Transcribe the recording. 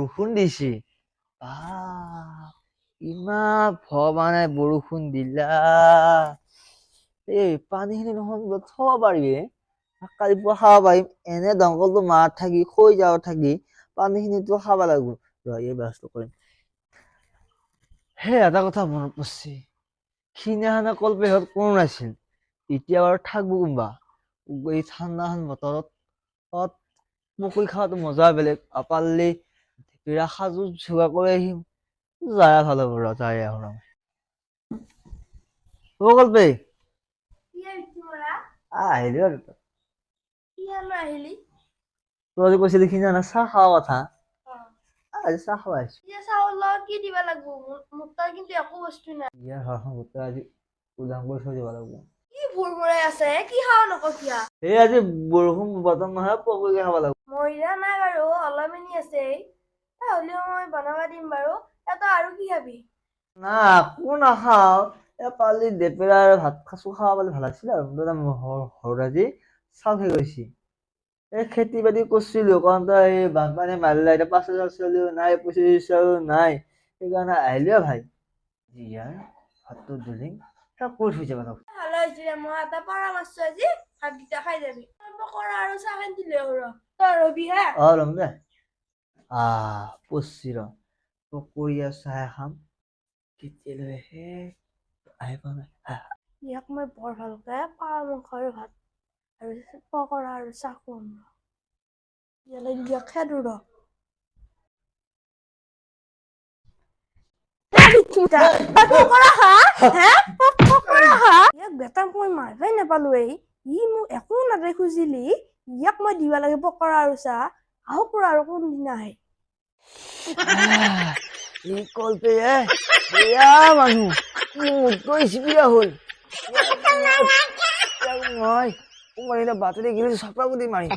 বৰষুণ দিছে ইমান ভবা নাই বৰষুণ দিলা এই পানীখিনি নহয় থব পাৰিবি কালি পুৱা খাব পাৰিম এনে দংকলটো মাত থাকি খৈ যাও থাকি পানীখিনিতো খাব লাগিব এই ব্যস্ত কৰিম সেই এটা কথা মনত পৰছি সিদিনাখনে কলপেহত কোনো নাছিল এতিয়া বাৰু থাকবো কোনবা এই ঠাণ্ডাখন বতৰত পকৰি খোৱাটো মজা বেলেগ আপাৰলি বিৰা সাজু যোগাৰ কৰি আহিম যায় ভাল হ'ব যায় আহোঁ অ কলপে আহিলি আৰু তই যে কৈছিলি সিদিনা চাহ খাৱা কথা আজি চাহ খাৱা আহিছো ইয়াৰ ঘৰখন গোটেই আজি উজান কৰি থৈ দিব লাগিব এই আজি বৰষুণ বতৰ নহয় পকৰি খাব লাগিব না একো নাখাও পালি দেপেৰা ভাত খাচু খাব পালে ভাল আছিল আৰু ঘৰত আজি চাউল শেষ গৈছে এই খেতি বাতি কৰিছিলো কাৰণ তই এই বানপানী মাৰিলে এতিয়া 5,000 চলিও নাই 25,000 নাই সেইকাৰণে আহিলে ভাই ইয়াৰ ভাতটো দিলি সব কৰি থৈ যাবা ল'ম দে পচি ৰ পকৰি আৰু চাহ খাম কেতিয়ালৈহে আহি পোৱা নাই ইয়াক মই বৰ ভালকে পাৰ মাংসৰ ভাত আৰু পকৰা আৰু চাহ খুৱাম ইয়ালৈ দিয়াক খেদো ৰ ইয়াক বেটাক মই মাৰবাই নাপালো ই মোক একো নাদে খুজিলি ইয়াক মই দিবা লাগে পকৰা আৰু চাহ আহক আৰু কোনদিনা আহে এই কলপে বেয়া মানুহ মোতকৈ চিপিয়া হল নহয় মাৰিলে বাতৰি গিলি চাপৰা বুলি মাৰি